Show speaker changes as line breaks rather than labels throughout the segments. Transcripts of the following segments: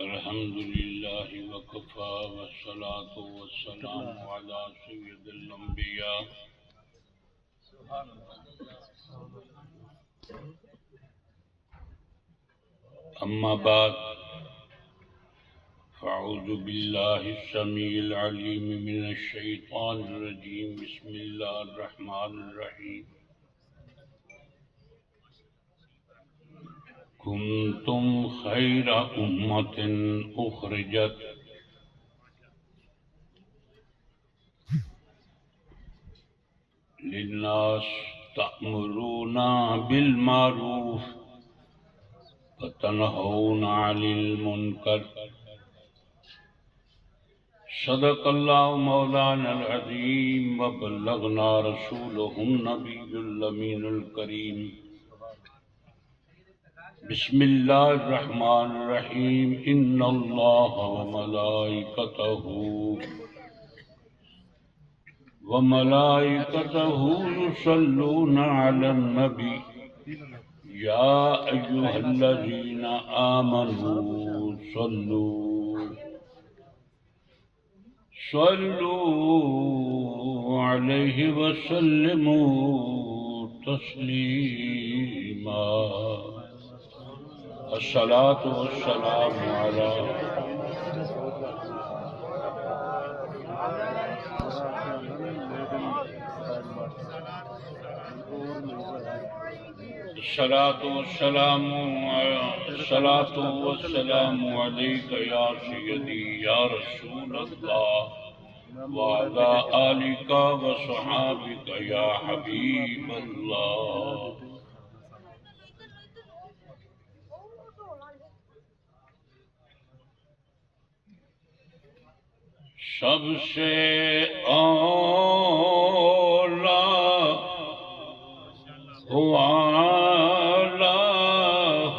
الحمد لله وكفى والصلاة والسلام على سيد الأنبياء أما بعد فأعوذ بالله السميع العليم من الشيطان الرجيم بسم الله الرحمن الرحيم كنتم خير أمة أخرجت للناس تأمرون بالمعروف وتنهون عن المنكر صدق الله مولانا العظيم وبلغنا رسوله النبي الأمين الكريم بسم الله الرحمن الرحيم إن الله وملائكته يصلون على النبي يا أيها الذين آمنوا صلوا عليه وسلموا تسليما الصلاة والسلام على الصلاة والسلام عليك يا سيدي يا رسول الله وعلى آلك وصحابك يا حبيب الله سب سے اولا والا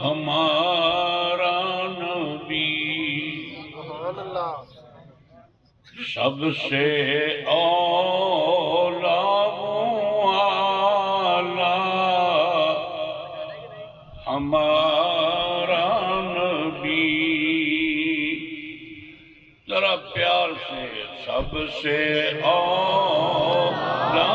ہمارا نبی سب سے اولا والا ہمارا نبی ذرا پیار سے سب سے اولا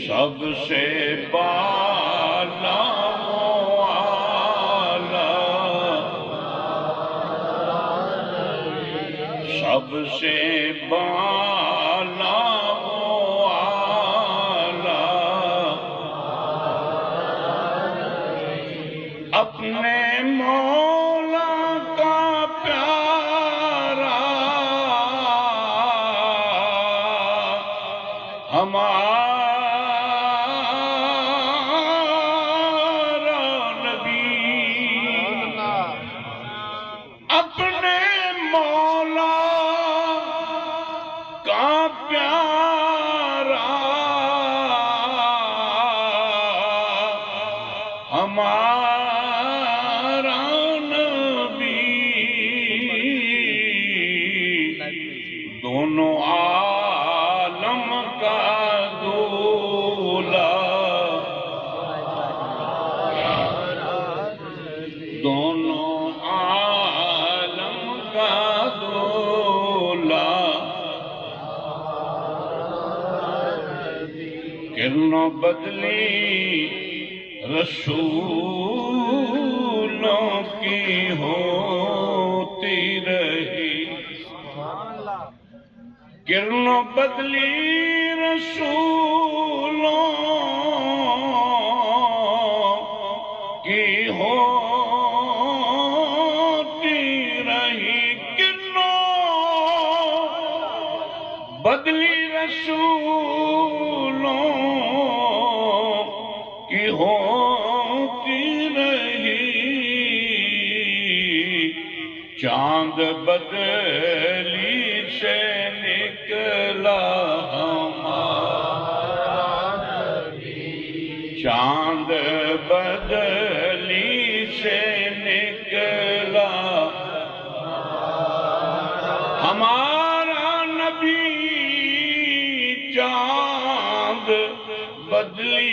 سب سے بالا والا سب سے بالا والا اپنے مولا کا پیارا ہمارا دونوں عالم کا دولا دونوں عالم کا دولا کرنوں بدلی رسولوں کی ہوتی رہی کرنوں بدلی رسولوں کی ہوتی رہی کرنوں بدلی رسولوں کی ہوتی رہی چاند بدلی سے نکلا ہمارا نبی چاند بدلی سے نکلا ہمارا نبی چاند چاند بدلی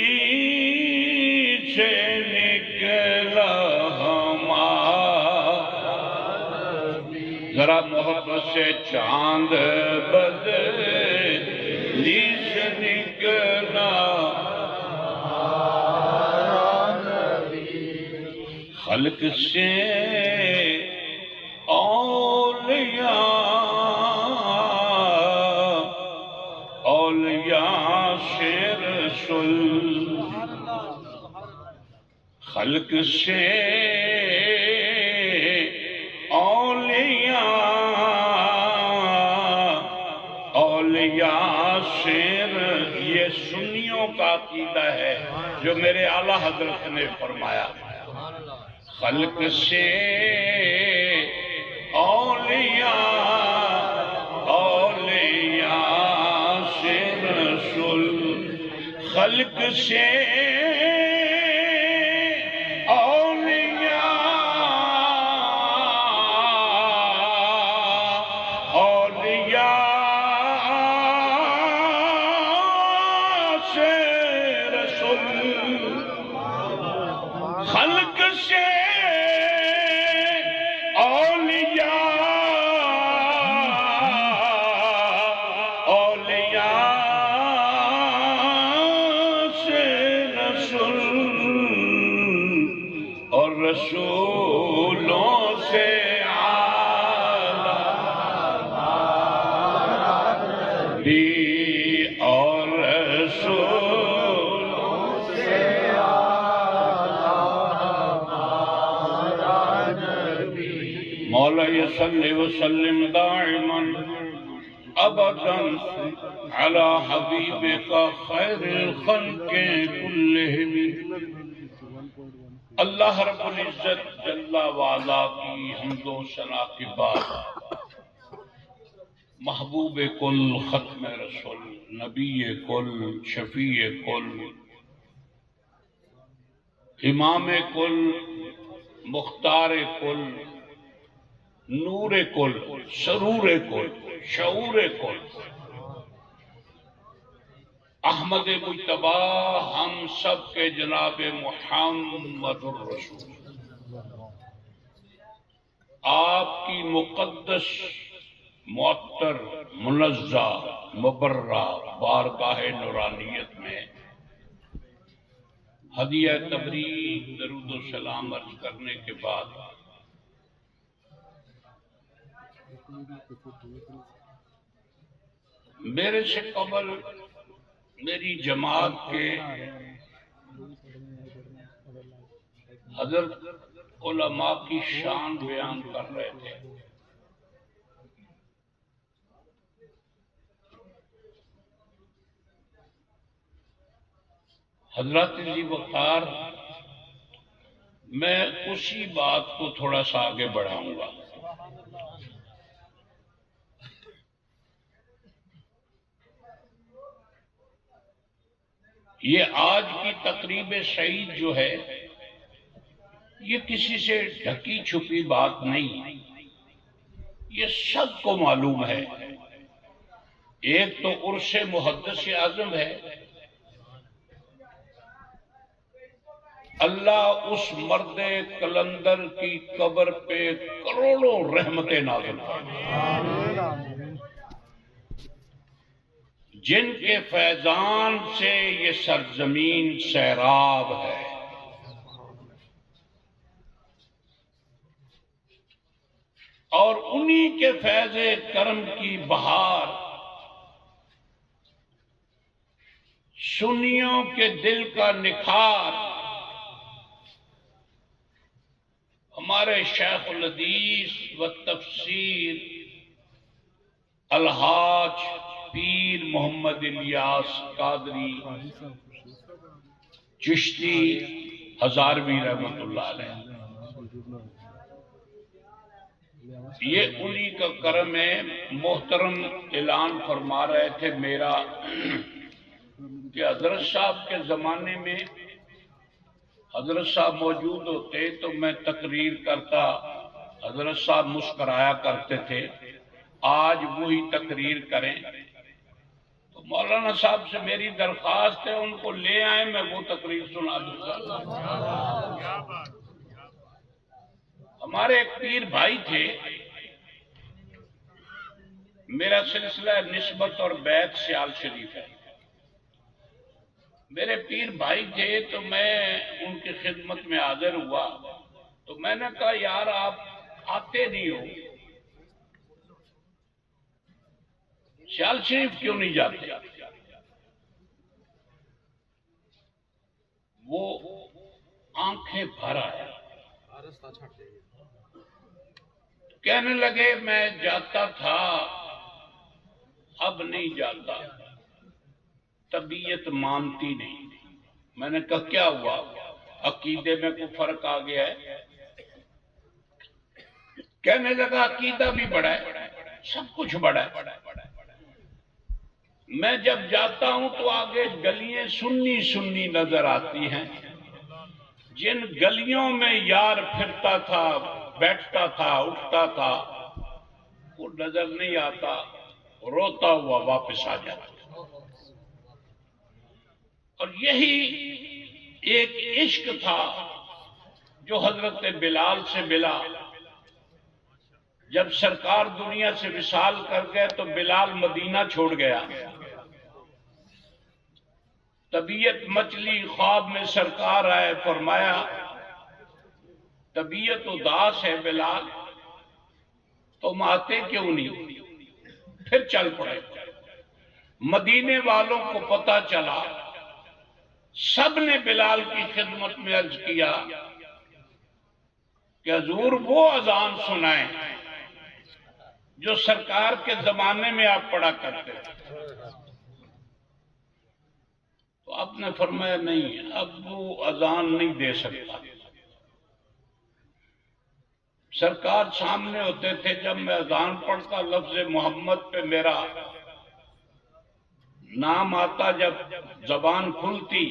سے نکلا ذرا محبت سے چاند بدلی سے نکلا خلق سے اولیاء سے رسول خلق سے اولیاء سے یہ سنیوں کا عقیدہ ہے جو میرے اعلیٰ حضرت نے فرمایا خلق سے اولیاء سے رسول خلق سے خلق سے اولیاء سے رسول اور رسولوں سے اعلیٰ اور رسولوں سے مولا صلی وسلم دائما ابدا على حبیبک خیر الخلق کلہم اللہ رب العزت جل وعلا کی حمد و ثنا کے بعد محبوب کل ختم رسول نبی کل شفیع کل امام کل مختار کل نور کل سرور کل شعور کل احمد مجتبی ہم سب کے جناب محمد الرسول آپ کی مقدس معطر منزہ مبرہ بارگاہ نورانیت میں ہدیہ تبریک درود و سلام عرض کرنے کے بعد میرے سے قبل میری جماعت کے حضرت علماء کی شان بیان کر رہے تھے حضرت ذی وقار میں اسی بات کو تھوڑا سا آگے بڑھاؤں گا یہ آج کی تقریب سعید جو ہے یہ کسی سے ڈھکی چھپی بات نہیں یہ سب کو معلوم ہے ایک تو عرس محدث اعظم ہے اللہ اس مرد کلندر کی قبر پہ کروڑوں رحمتیں نازل فرمائے جن کے فیضان سے یہ سرزمین سیراب ہے اور انہی کے فیض کرم کی بہار سنیوں کے دل کا نکھار ہمارے شیخ الحدیث و تفسیر الحاج پیر محمد الیاس قادری چشتی ہزاروی رحمت اللہ علیہ یہ انہی کا کرم ہے محترم اعلان فرما رہے تھے میرا کہ حضرت صاحب کے زمانے میں حضرت صاحب موجود ہوتے تو میں تقریر کرتا حضرت صاحب مسکرایا کرتے تھے آج وہی تقریر کریں تو مولانا صاحب سے میری درخواست ہے ان کو لے آئیں، میں وہ تقریر سنا دوں گا۔ ہمارے ایک پیر بھائی تھے، میرا سلسلہ نسبت اور بیعت سیال شریف ہے، میرے پیر بھائی تھے تو میں ان کی خدمت میں حاضر ہوا تو میں نے کہا یار آپ آتے نہیں ہو، سیال شریف کیوں نہیں جاتے؟ وہ آنکھیں بھر آیا، کہنے لگے میں جاتا تھا اب نہیں جاتا، طبیعت مانتی نہیں۔ میں نے کہا کیا ہوا؟ عقیدے میں کوئی فرق آ گیا ہے؟ کہنے لگا عقیدہ بھی بڑا ہے، سب کچھ بڑا ہے، میں جب جاتا ہوں تو آگے گلیاں سنی سنی نظر آتی ہیں، جن گلیوں میں یار پھرتا تھا، بیٹھتا تھا، اٹھتا تھا، وہ نظر نہیں آتا، روتا ہوا واپس آ جاتا۔ اور یہی ایک عشق تھا جو حضرت بلال سے ملا۔ جب سرکار دنیا سے وصال کر گئے تو بلال مدینہ چھوڑ گیا، طبیعت مچلی، خواب میں سرکار آئے، فرمایا طبیعت اداس ہے بلال، تم آتے کیوں نہیں؟ پھر چل پڑے۔ مدینے والوں کو پتا چلا، سب نے بلال کی خدمت میں عرض کیا کہ حضور وہ اذان سنائیں جو سرکار کے زمانے میں آپ پڑھا کرتے تھے۔ تو آپ نے فرمایا نہیں، اب وہ اذان نہیں دے سکتا۔ سرکار سامنے ہوتے تھے، جب میں اذان پڑھتا لفظ محمد پہ میرا نام آتا، جب زبان کھلتی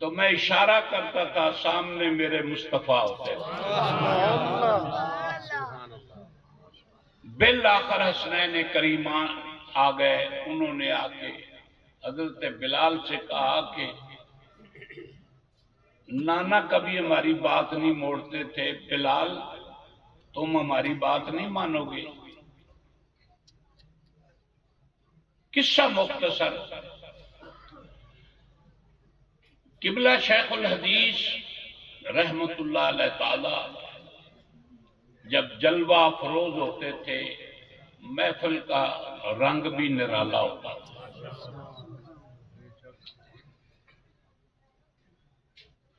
تو میں اشارہ کرتا تھا، سامنے میرے مصطفیٰ ہوتے بالآخر حسنین کریمان آ گئے۔ انہوں نے آ کے حضرت بلال سے کہا کہ نانا کبھی ہماری بات نہیں موڑتے تھے، بلال تم ہماری بات نہیں مانو گے؟ قصہ مختصر، قبلہ شیخ الحدیث رحمت اللہ علیہ تعالی جب جلوہ افروز ہوتے تھے، محفل کا رنگ بھی نرالا ہوتا تھا،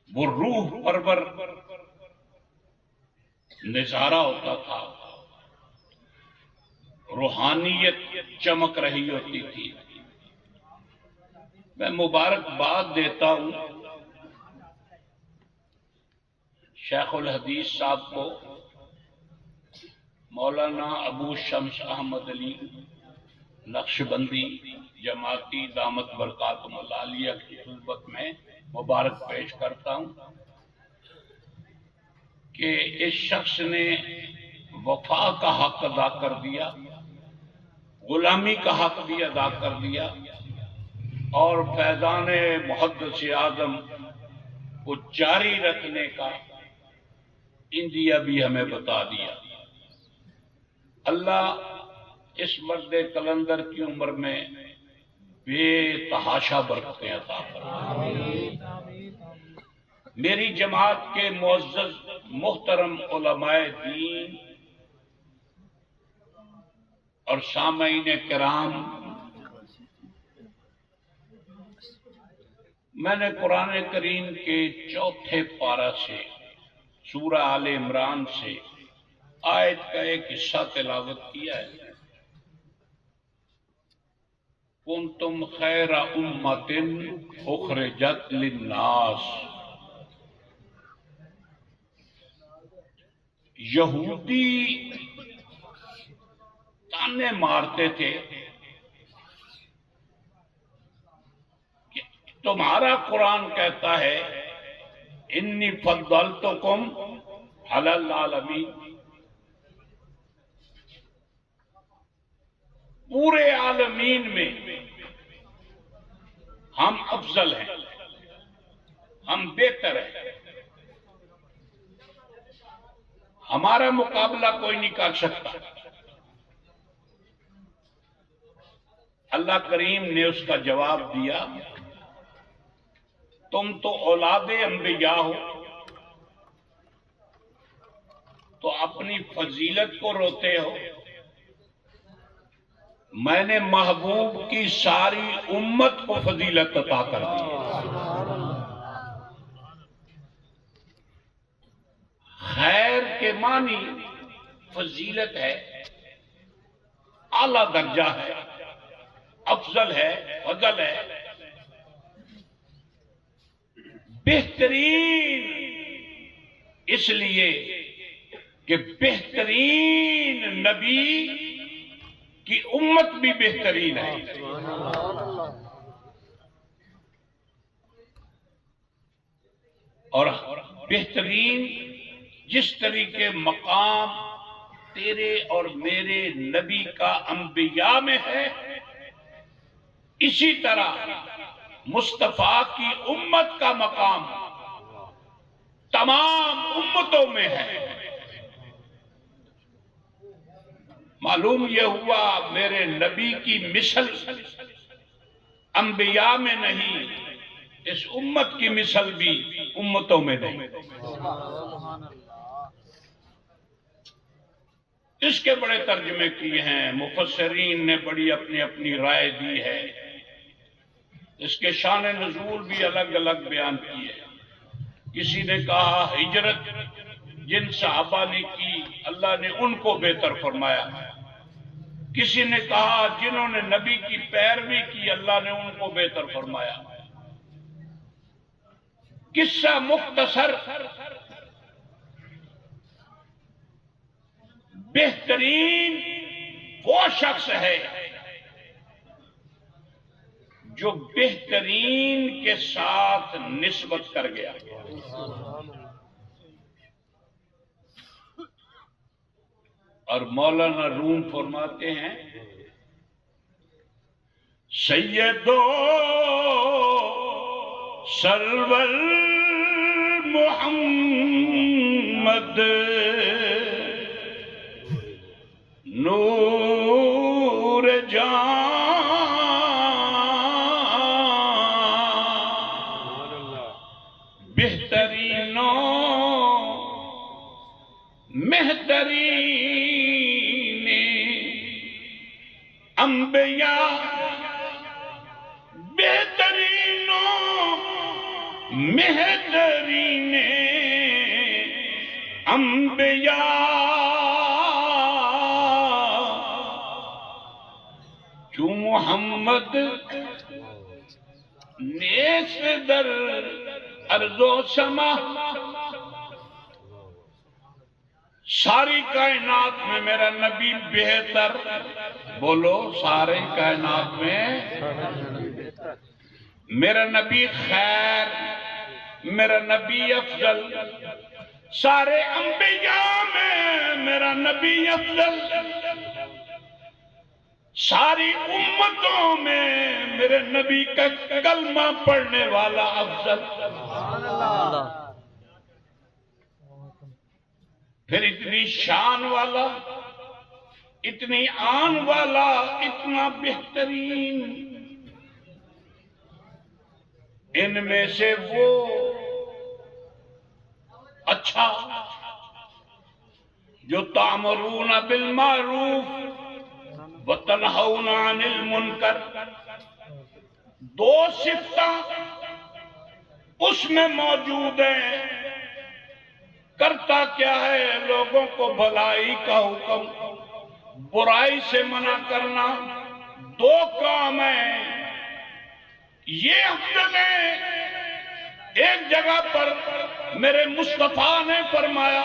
وہ روح پرور نظارہ ہوتا تھا، روحانیت چمک رہی ہوتی تھی۔ میں مبارکباد دیتا ہوں شیخ الحدیث صاحب کو، مولانا ابو شمس احمد علی نقشبندی جماعتی دامت برکاتہم العالیہ کی صحبت میں مبارک پیش کرتا ہوں کہ اس شخص نے وفا کا حق ادا کر دیا، غلامی کا حق بھی ادا کر دیا، اور فیضان محدث اعظم کو جاری رکھنے کا اندیا بھی ہمیں بتا دیا۔ اللہ اس مرد کلندر کی عمر میں بے تحاشا برکتیں عطا فرمائے۔ میری جماعت کے معزز محترم علماء دین اور سامعین کرام، میں نے قرآن کریم کے چوتھے پارہ سے سورہ آل عمران سے آیت کا ایک حصہ تلاوت کیا ہے۔ کنتم خیر امۃ اخرجت للناس۔ یہودی تانے مارتے تھے کہ تمہارا قرآن کہتا ہے انی فضلتکم علی العالمین، پورے عالمین میں ہم افضل ہیں، ہم بہتر ہیں، ہمارا مقابلہ کوئی نہیں کر سکتا۔ اللہ کریم نے اس کا جواب دیا، تم تو اولاد انبیاء ہو، تو اپنی فضیلت کو روتے ہو، میں نے محبوب کی ساری امت کو فضیلت عطا کر دی۔ خیر کے معنی فضیلت ہے، اعلیٰ درجہ ہے، افضل ہے، فضل ہے، بہترین، اس لیے کہ بہترین نبی کی امت بھی بہترین ہے۔ اور بہترین جس طریقے مقام تیرے اور میرے نبی کا انبیاء میں ہے، اسی طرح مصطفیٰ کی امت کا مقام تمام امتوں میں ہے۔ معلوم یہ ہوا میرے نبی کی مثل انبیاء میں نہیں، اس امت کی مثل بھی امتوں میں نہیں۔ اس کے بڑے ترجمے کیے ہیں، مفسرین نے بڑی اپنی اپنی رائے دی ہے، اس کے شان نزول بھی الگ الگ بیان کیے ہیں۔ کسی نے کہا ہجرت جن صحابہ نے کی اللہ نے ان کو بہتر فرمایا، کسی نے کہا جنہوں نے نبی کی پیروی کی اللہ نے ان کو بہتر فرمایا۔ قصہ مختصر، بہترین وہ شخص ہے جو بہترین کے ساتھ نسبت کر گیا۔ اور مولانا روم فرماتے ہیں سیدو سرور محمد نور جان بہترینوں مہترین انبیاء بہترینوں مہترین انبیاء جو محمد نیس در ارض و سما، ساری کائنات میں میرا نبی بہتر، بولو سارے کائنات میں میرا نبی خیر، میرا نبی افضل، سارے انبیاء میں میرا نبی افضل، ساری امتوں میں میرے نبی کا کلمہ پڑھنے والا افضل۔ پھر اتنی شان والا، اتنی آن والا، اتنا بہترین، ان میں سے وہ اچھا جو تأمرون بالمعروف وتنہون عن المنکر، دو صفتیں اس میں موجود ہیں، کرتا کیا ہے لوگوں کو بھلائی کا حکم، برائی سے منع کرنا، دو کام ہیں، یہ افضل ہے۔ ایک جگہ پر میرے مصطفیٰ نے فرمایا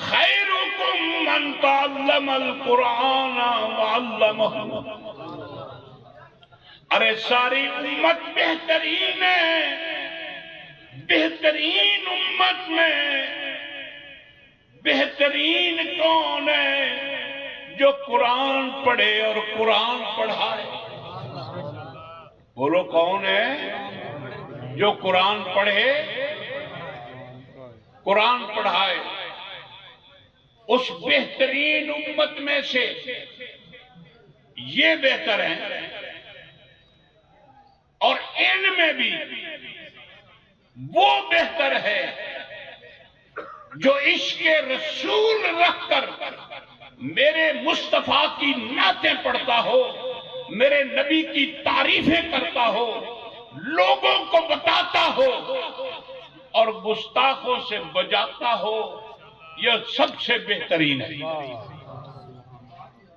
خیرکم من تعلم القرآن وعلمہ، ارے ساری امت بہترین ہے، بہترین امت میں بہترین کون ہے؟ جو قرآن پڑھے اور قرآن پڑھائے۔ بولو کون ہے جو قرآن پڑھے، قرآن پڑھائے؟ اس بہترین امت میں سے یہ بہتر ہیں، اور ان میں بھی وہ بہتر ہے جو عشق رسول رکھ کر میرے مصطفیٰ کی نعتیں پڑھتا ہو، میرے نبی کی تعریفیں کرتا ہو، لوگوں کو بتاتا ہو اور گستاخوں سے بجاتا ہو۔ یہ سب سے بہترین ہے۔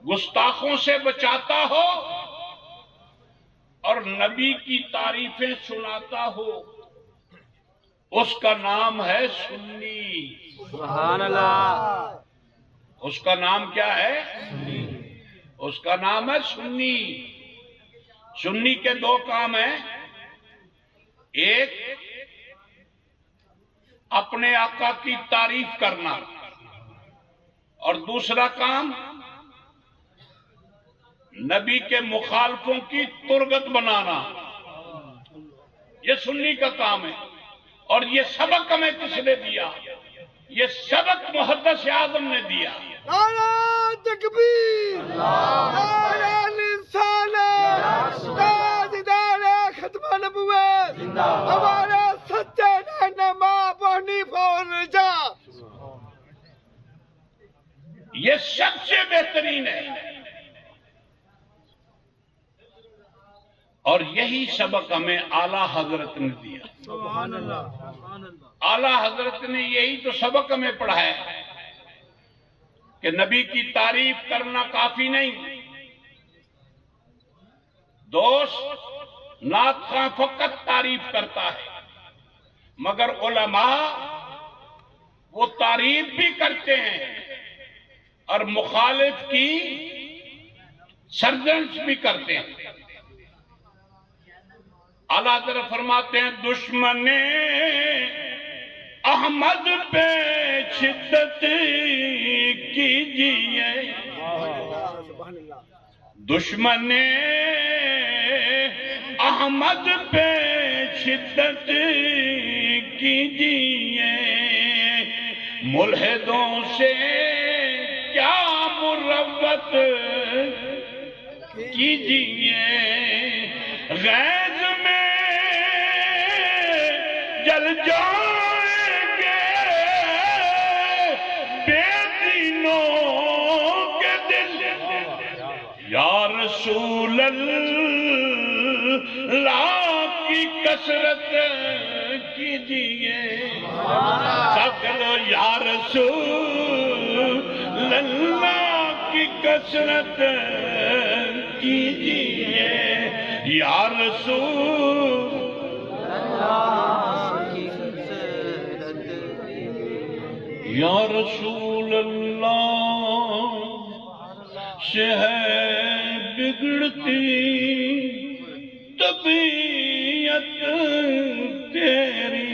گستاخوں سے بچاتا ہو اور نبی کی تعریفیں سناتا ہو، اس کا نام ہے سنی۔
سبحان اللہ۔
اس کا نام کیا ہے؟ اس کا نام ہے سنی۔ سنی کے دو کام ہیں، ایک اپنے آقا کی تعریف کرنا، اور دوسرا کام نبی کے مخالفوں کی ترغت بنانا۔ یہ سنی کا کام ہے۔ اور یہ سبق ہمیں کس نے دیا؟ یہ سبق محدث اعظم نے دیا۔
نعرہ تکبیر، نعرہ رسالت، تاجدار ختم نبوت، ہمارے سچے رہنما ابو حنیفہ اور رجا۔
یہ سب سے بہترین ہے، اور یہی سبق ہمیں اعلیٰ حضرت نے دیا۔
سبحان اللہ، سبحان اللہ۔
اعلیٰ حضرت نے یہی تو سبق ہمیں پڑھایا کہ نبی کی تعریف کرنا کافی نہیں۔ دوست، نعت خواں فقط تعریف کرتا ہے، مگر علماء وہ تعریف بھی کرتے ہیں اور مخالف کی سرزنش بھی کرتے ہیں۔ اعلیٰ حضرت فرماتے ہیں دشمن احمد پہ شدت کیجیے، دشمن احمد پہ شدت کیجیے، ملحدوں سے کیا مروت کیجیے، غیظ میں جل جائیں گے بے دینوں کے دل، یا رسول اللہ کی کثرت کیجیے، سکلو یا رسول اللہ کی کثرت کیجیے، یا رسول یا رسول اللہ سے ہے بگڑتی طبیعت تیری۔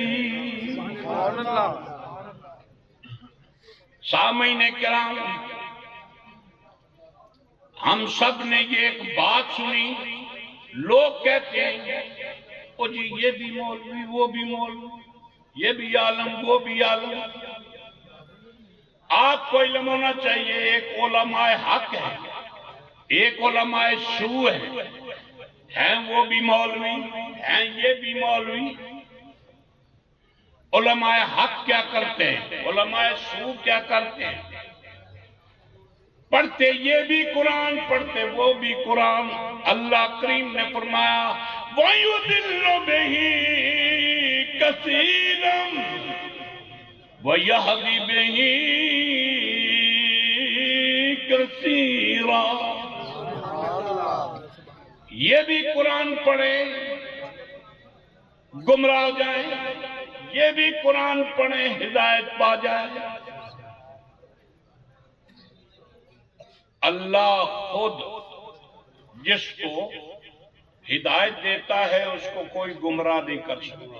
سامعین کرام، ہم سب نے یہ ایک بات سنی، لوگ کہتے ہیں او جی یہ بھی مولوی وہ بھی مولوی، یہ بھی عالم وہ بھی عالم۔ آپ کو علم ہونا چاہیے، ایک علماء حق ہے، ایک علماء سو ہے، ہیں وہ بھی مولوی ہیں یہ بھی مولوی۔ علماء حق کیا کرتے ہیں، علماء سو کیا کرتے ہیں؟ پڑھتے یہ بھی قرآن، پڑھتے وہ بھی قرآن۔ اللہ کریم نے فرمایا وَيُضِلُّ بِهِ كَثِيرًا وَيَهْدِي بِهِ كَثِيرًا۔ یہ بھی قرآن پڑھے گمراہ ہو جائیں، یہ بھی قرآن پڑھے ہدایت پا جائے۔ اللہ خود جس کو ہدایت دیتا ہے اس کو کوئی گمراہ نہیں کر سکتا،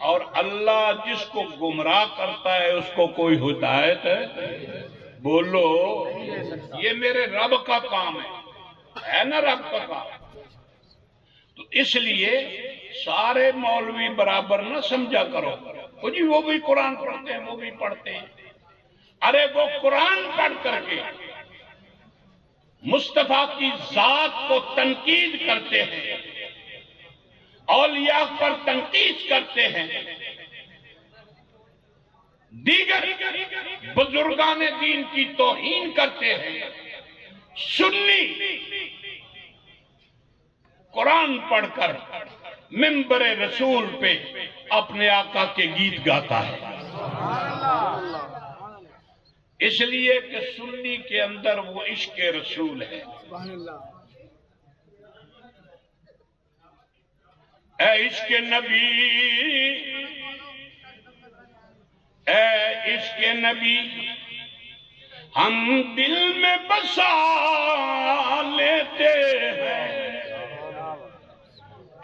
اور اللہ جس کو گمراہ کرتا ہے اس کو کوئی ہدایت ہے۔ بولو یہ میرے رب کا کام ہے نا، رب کا کام۔ اس لیے سارے مولوی برابر نہ سمجھا کرو وہ جی وہ بھی قرآن پڑھتے ہیں وہ بھی پڑھتے ہیں. ارے وہ قرآن پڑھ کر کے مصطفیٰ کی ذات کو تنقید کرتے ہیں، اولیاء پر تنقید کرتے ہیں، دیگر بزرگان دین کی توہین کرتے ہیں. سنی قرآن پڑھ کر منبر رسول پہ اپنے آقا کے گیت گاتا ہے. اس لیے کہ سنی کے اندر وہ عشق رسول ہے. اے عشق نبی، اے عشق نبی ہم دل میں بسا لیتے ہیں.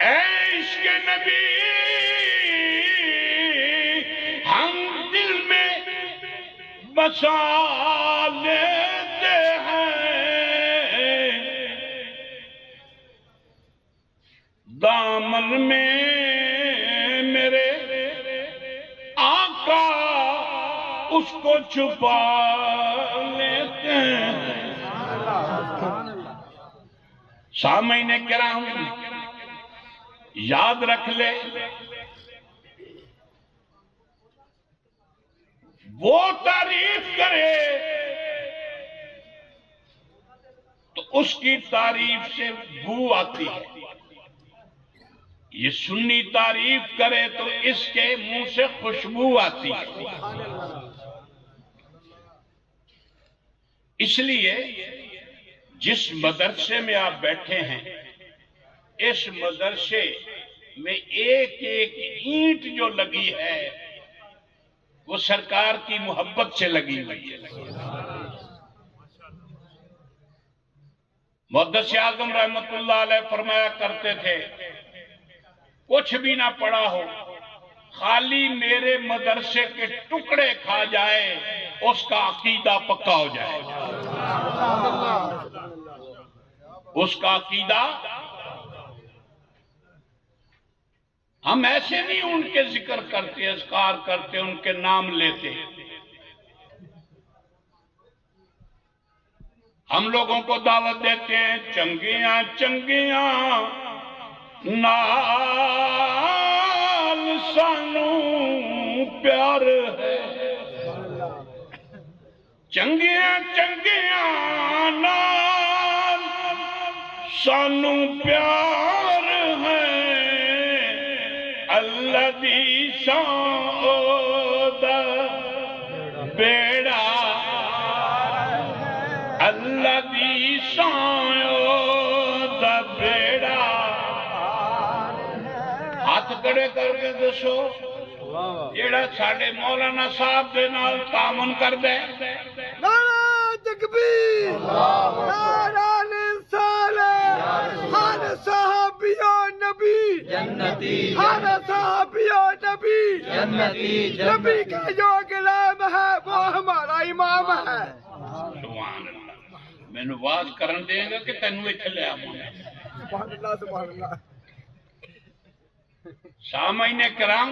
اے عشق نبی ہم دل میں بسا لیتے ہیں. دامن میں میرے آقا اس کو چھپا لیتے ہیں. سامعین کرام یاد رکھ لے، وہ تعریف کرے تو اس کی تعریف سے بو آتی ہے. یہ سنی تعریف کرے تو اس کے منہ سے خوشبو آتی ہے. اس لیے جس مدرسے میں آپ بیٹھے ہیں اس مدرسے میں ایک ایک اینٹ جو لگی ہے وہ سرکار کی محبت سے لگی ہوئی ہے. محدث اعظم رحمت اللہ علیہ فرمایا کرتے تھے کچھ بھی نہ پڑا ہو، خالی میرے مدرسے کے ٹکڑے کھا جائے اس کا عقیدہ پکا ہو جائے. اس کا عقیدہ ہم ایسے نہیں ان کے ذکر کرتے، اذکار کرتے، ان کے نام لیتے. ہم لوگوں کو دعوت دیتے ہیں چنگیاں چنگیاں نال سانو پیار ہے. چنگیاں چنگیاں نال سانو پیار ہے. اللہ دی سان دا بیڑا، اللہ دی سان دا بیڑا. ہاتھ کھڑے کر کے دسو جیڑا ساڈے مولانا صاحب دے نال تعاون کردے.
نعرہ تکبیر، نعرہ رسالت، ہر صحابیو نبی
جنتی،
ہر صحابیو نبی
جنتی،
نبی کا جو غلام ہے وہ ہمارا امام ہے.
سبحان اللہ. میں نے واز کرن دیں گا کہ تینوں ایتھے لے آواں.
سبحان اللہ سبحان اللہ.
سامعین کرام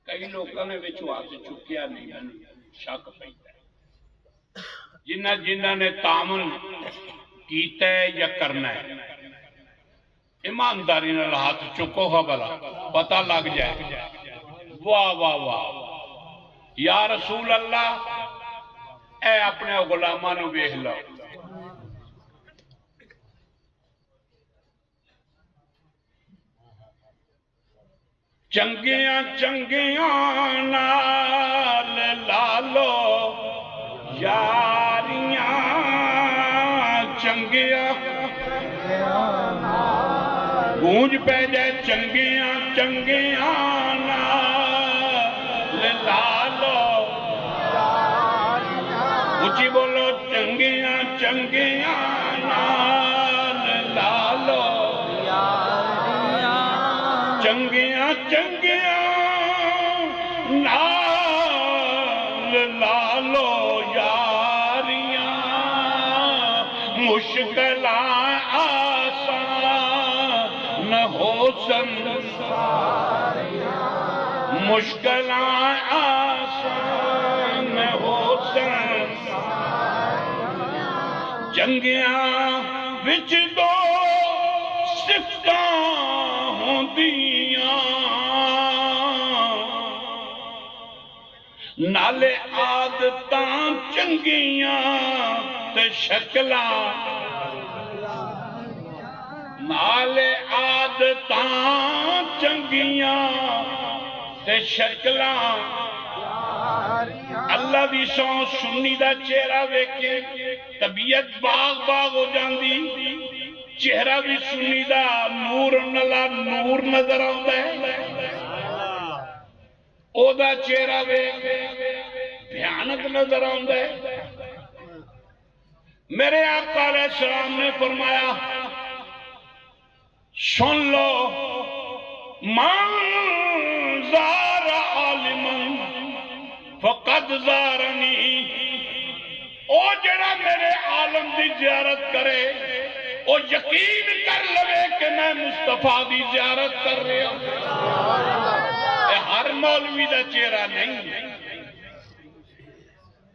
کئی لوگوں نے وچ ہاتھ چکیا نہیں، شک پیندا ہے. جنہ نے تعاون کیتا ہے یا کرنا ہے ایمانداری نال ہاتھ چکو ہا بلا پتہ لگ جائے. واہ واہ واہ یا رسول اللہ، اے اپنے غلاماں نوں ویکھ لو. چنگیاں چنگیاں نال لالو یاریاں، چنگیاں گونج پہ جائے چنگیاں چنگیاں نال لالو. اچھی بولو چنگیاں چنگیاں نال لالو. چنگیاں چنگیاں نال لالو یاریاں، مشکل آسان ہو سن مشکل آسان ہو سن جنگیاں وچ دو صفتاں ہوندیاں نالے عادتاں چنگیاں تے شکلاں نالے عادتاں چنگیاں تے شکلاں اللہ دی سو سنی دا چہرہ ویکھے طبیعت باغ باغ ہو جاندی چہرہ بھی سنی دا نور نلا نور نظر آتا ہے او دا چہرہ بھیانک نظر آتا ہے میرے آقا علیہ السلام نے فرمایا سن لو من زار عالما فقد زارنی او جڑا میرے عالم دی زیارت کرے او یقین کر لوے کہ میں مصطفیٰ دی زیارت کر رہا ہوں ہر مولوی دا چہرہ نہیں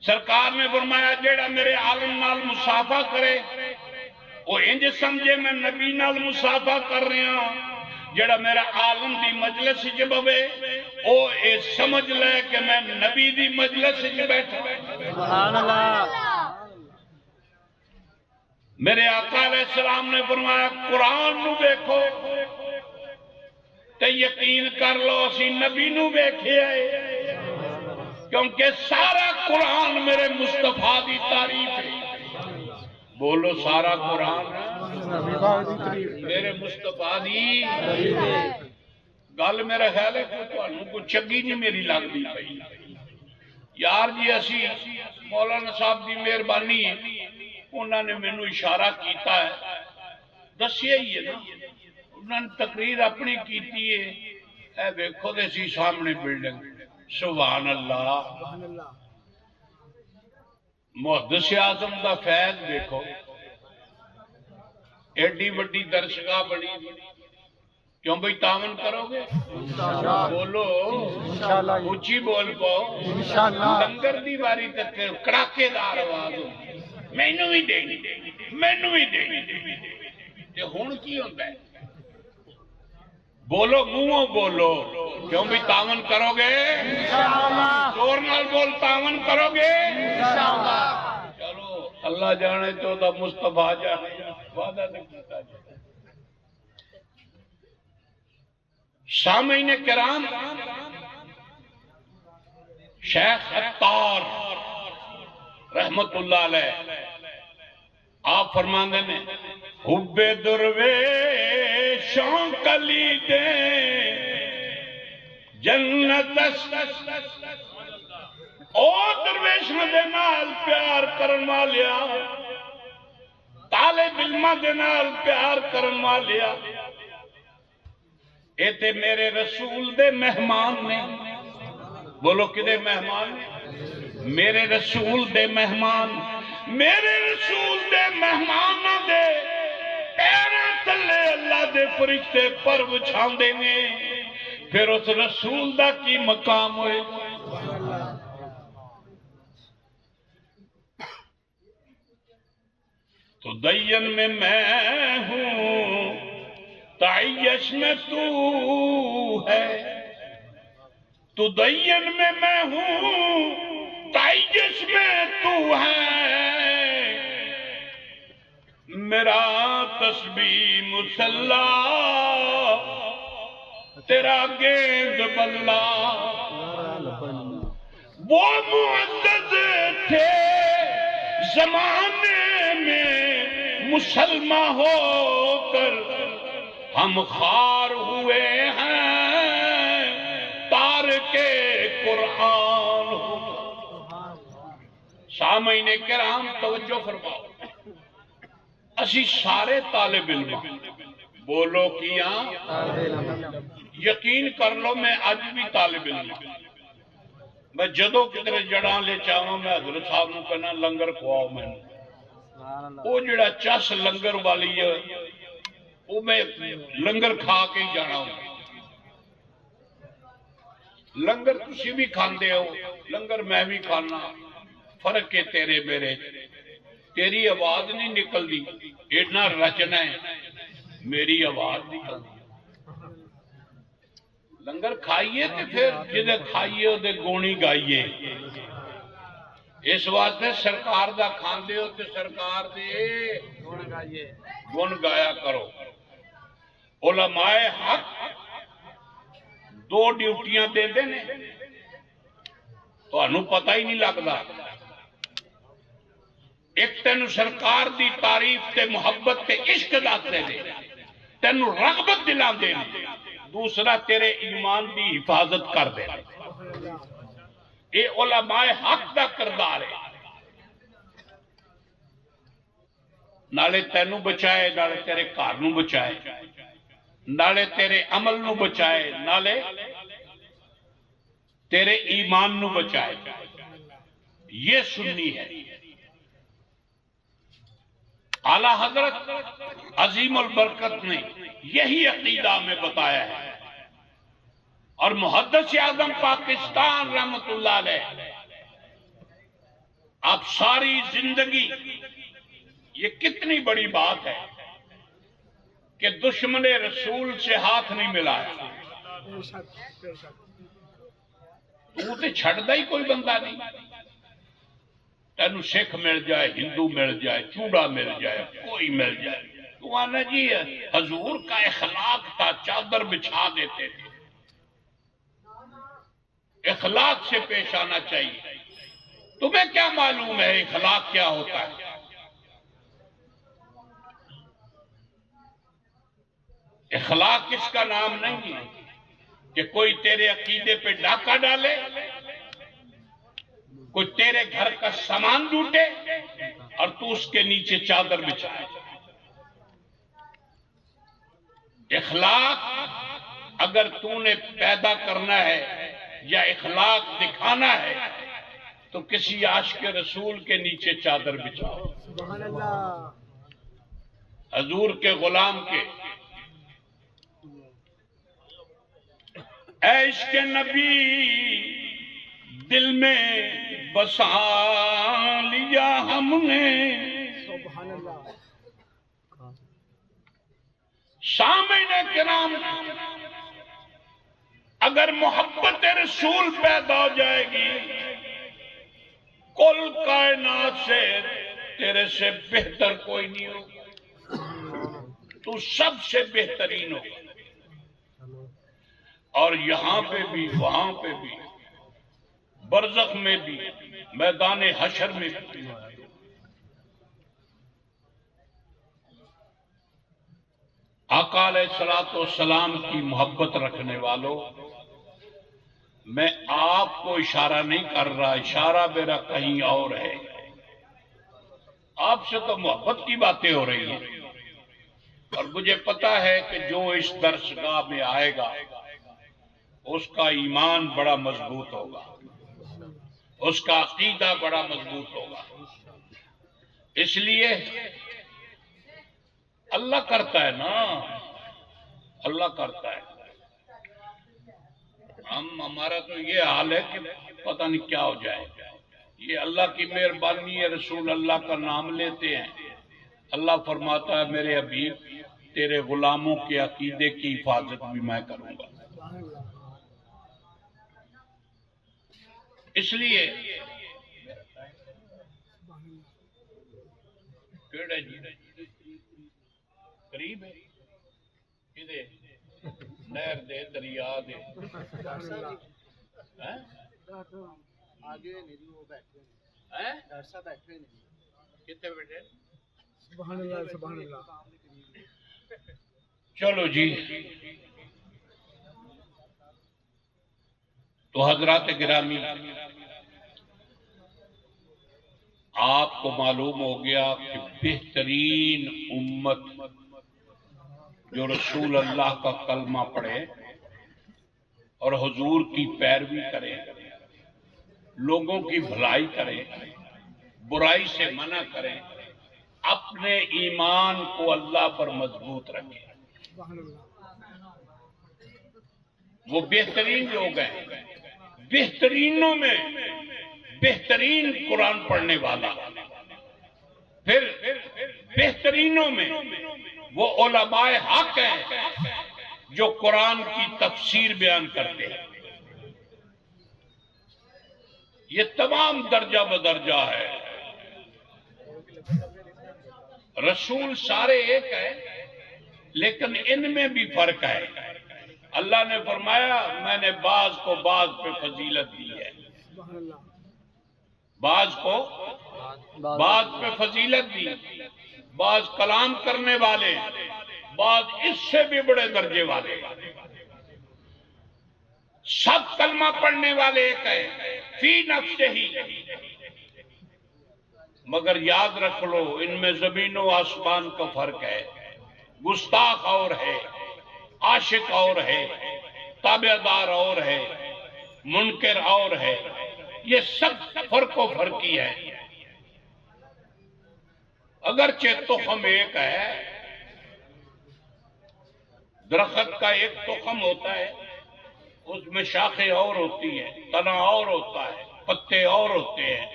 سرکار نے فرمایا جیڑا میرے عالم نال مصافحہ کرے وہ انج سمجھے میں نبی نال مصافحہ کر رہا ہوں جیڑا میرا عالم دی مجلس وچ بوے او اے سمجھ لے کہ میں نبی دی مجلس وچ بیٹھا
سبحان اللہ
میرے آقا علیہ السلام نے فرمایا قرآن نو دیکھو تے یقین کر لو اسی نبی نو دیکھے آئے کیونکہ سارا قرآن میرے مصطفیٰ دی تعریف ہے بولو سارا قرآن میرے مصطفیٰ دی گل میرا خیال ہے کوئی چنگی نہیں میری لگ دی پئی یار جی اسی مولانا صاحب دی مہربانی انہوں نے مینوں اشارہ کیتا ہے دسیا ہی ہے نا انہوں نے تقریر اپنی کیتی ہے اے دیکھو دے سی سامنے بلڈنگ سبحان اللہ محدث اعظم دا فیض دیکھو ایڈی وڈی درسگاہ بڑی کیوں بھئی تعاون کرو گے بولو اونچی بول پاؤ لنگر دی باری تک کڑاکے دار آواز ہوگی مینوں بھی دینی مینوں بھی دینی تے ہن کی ہوندا ہے بولو منہوں بولو کیوں بھی تعاون کرو گے زور نال بول تعاون کرو گے چلو اللہ جانے تو دا مصطفیٰ جانے وعدہ نہ کیتا جائے سامعین کرام شیخ عطار رحمت اللہ علیہ آپ فرماندے نے حب درویشوں کلی دے جنت او درویشوں دے نال پیار کرن والیا طالب علماں دے نال پیار کرن والیا اے تے میرے رسول دے مہمان نے بولو کدے مہمان نے میرے رسول دے مہمان میرے رسول دے مہمان دے پیراں تلے اللہ دے فرشتے پر وچھاندے نے پھر اس رسول دا کی مقام ہوئے تو دین میں ہوں تعیش میں تو ہے تو دین میں ہوں تعیش میں تو ہے میرا تسبیح مسلح تیرا گیند بلہ وہ معزز تھے زمانے میں مسلمہ ہو کر ہم خار ہوئے ہیں تارک قرآن ہو سامعین کرام توجہ فرماؤ اسی سارے طالب علم بولو کیاں یقین کر لو میں آج بھی طالب علم میں جدو کدھر جڑاں لے چاہوں میں حضرت صاحب نو کہنا لنگر کھواؤ میں وہ جڑا چس لنگر والی ہے وہ میں لنگر کھا کے ہی جانا ہوں. لنگر تسی بھی کھاندے ہو لنگر میں بھی کھانا. فرق ہے تیرے میرے تیری آواز نہیں نکلتی ایڈنا رچنا ہے میری آواز نکلتی. لنگر کھائیے تے پھر جدے کھائیے دے گونی گائیے. اس واسطے سرکار دا کھاندے ہو تے سرکار دے گن گایا کرو. علماء حق دو ڈیوٹیاں دے دینے تو انہوں پتہ ہی نہیں لگتا. ایک تینو سرکار دی تعریف تے محبت تے عشق داتے دے تینو رغبت دلا دے. دوسرا تیرے ایمان دی حفاظت کر دے. اے علماء حق دا کردار ہے. نالے تینو بچائے نالے تیرے گھر نو بچائے نالے تیرے عمل نو بچائے نالے تیرے ایمان نو بچائے. یہ سنی ہے. اعلیٰ حضرت عظیم البرکت نے یہی عقیدہ میں بتایا ہے. اور محدث اعظم پاکستان رحمت اللہ علیہ آپ ساری زندگی یہ کتنی بڑی بات ہے کہ دشمن رسول سے ہاتھ نہیں ملایا. تو تے چھڑ دا ہی کوئی بندہ نہیں. تینو سکھ مل جائے ہندو مل جائے چوڑا مل جائے کوئی مل جائے تو آنا جی حضور کا اخلاق تھا چادر بچھا دیتے تھے. اخلاق سے پیش آنا چاہیے. تمہیں کیا معلوم ہے اخلاق کیا ہوتا ہے؟ اخلاق اس کا نام نہیں ہے کہ کوئی تیرے عقیدے پہ ڈاکہ ڈالے کوئی تیرے گھر کا سامان لوٹے اور تو اس کے نیچے چادر بچھائے. اخلاق اگر تو نے پیدا کرنا ہے یا اخلاق دکھانا ہے تو کسی عاشق رسول کے نیچے چادر بچھاؤ. حضور کے غلام کے اے عشق نبی دل میں بسا لیا ہم نے. سامعین کرام اگر محبت رسول پیدا ہو جائے گی کل کائنات سے تیرے سے بہتر کوئی نہیں ہوگا. تو سب سے بہترین ہوگا. اور یہاں پہ بھی وہاں پہ بھی برزخ میں بھی میدان حشر میں بھی. آقا علیہ الصلوۃ والسلام کی محبت رکھنے والوں میں آپ کو اشارہ نہیں کر رہا. اشارہ میرا کہیں اور ہے. آپ سے تو محبت کی باتیں ہو رہی ہیں اور مجھے پتا ہے کہ جو اس درسگاہ میں آئے گا اس کا ایمان بڑا مضبوط ہوگا اس کا عقیدہ بڑا مضبوط ہوگا. اس لیے اللہ کرتا ہے نا اللہ کرتا ہے. ہمارا تو یہ حال ہے کہ پتہ نہیں کیا ہو جائے. یہ اللہ کی مہربانی ہے. رسول اللہ کا نام لیتے ہیں اللہ فرماتا ہے میرے حبیب تیرے غلاموں کے عقیدے کی حفاظت بھی میں کروں گا. اس لیے کیڑے جی قریب ہے کدے نہر دے دریا دے
آگے نہیں وہ بیٹھے ہیں ڈاکٹر صاحب بیٹھے نہیں
کتنے بیٹھے
سبحان اللہ سبحان اللہ.
چلو جی تو حضرات گرامی آپ کو معلوم ہو گیا کہ بہترین امت جو رسول اللہ کا کلمہ پڑھے اور حضور کی پیروی کرے لوگوں کی بھلائی کرے برائی سے منع کرے اپنے ایمان کو اللہ پر مضبوط رکھے. وہ بہترین لوگ ہیں، بہترینوں میں بہترین قرآن پڑھنے والا، پھر بہترینوں میں وہ علماء حق ہیں جو قرآن کی تفسیر بیان کرتے ہیں. یہ تمام درجہ بدرجہ ہے. رسول سارے ایک ہیں لیکن ان میں بھی فرق ہے. اللہ نے فرمایا میں نے بعض کو بعض پہ فضیلت دی ہے، بعض کو بعض پہ فضیلت دی. بعض کلام کرنے والے، بعض اس سے بھی بڑے درجے والے. سب کلمہ پڑھنے والے ایک ہے فی نفس ہی، مگر یاد رکھ لو ان میں زمین و آسمان کا فرق ہے. گستاخ اور ہے، عاشق اور ہے، تابع دار اور ہے، منکر اور ہے. یہ سب فرق و فرقی ہے. اگرچہ تخم ایک ہے، درخت کا ایک تخم ہوتا ہے، اس میں شاخیں اور ہوتی ہیں، تنا اور ہوتا ہے، پتے اور ہوتے ہیں،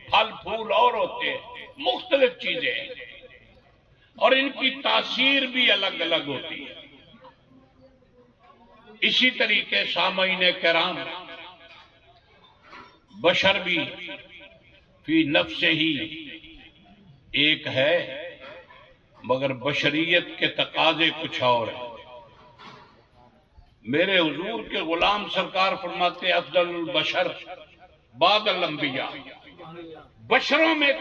پھل پھول اور ہوتے ہیں، مختلف چیزیں ہیں اور ان کی تاثیر بھی الگ الگ ہوتی ہے. اسی طریقے سامعین کرام بشر بھی فی نفس ہی ایک ہے مگر بشریت کے تقاضے کچھ اور ہیں. میرے حضور کے غلام سرکار فرماتے افضل البشر بعد الانبیاء. بشروں میں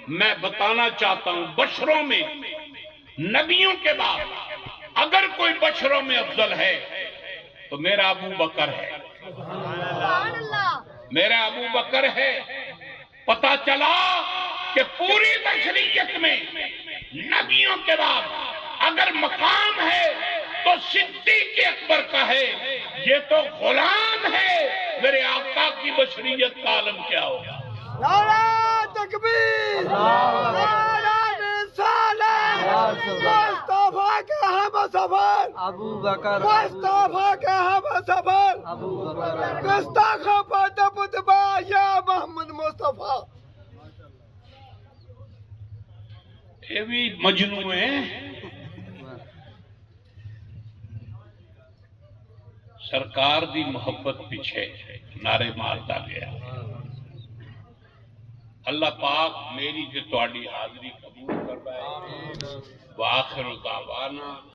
میں بتانا چاہتا ہوں، بشروں میں نبیوں کے بعد اگر کوئی بشروں میں افضل ہے تو میرا ابو بکر ہے، میرا ابو بکر ہے. پتا چلا کہ پوری بشریت میں نبیوں کے بعد اگر مقام ہے تو صدیق اکبر کا ہے. یہ تو غلام ہے، میرے آقا کی بشریت کا عالم کیا ہوگا.
نعرہ تکبیر، نعرہ رسالت، مصطفیٰ کے ہم سفر
ابو بکر،
مصطفیٰ کے ہم سفر،
ابو بکر،
گستاخوں پر دبدبا یا محمد مصطفیٰ.
یہ بھی مجنوں ہیں. سرکار دی محبت پیچھے نعرے مارتا گیا. اللہ پاک میری تے تہاڈی حاضری قبول فرمائے. وآخر دعوانا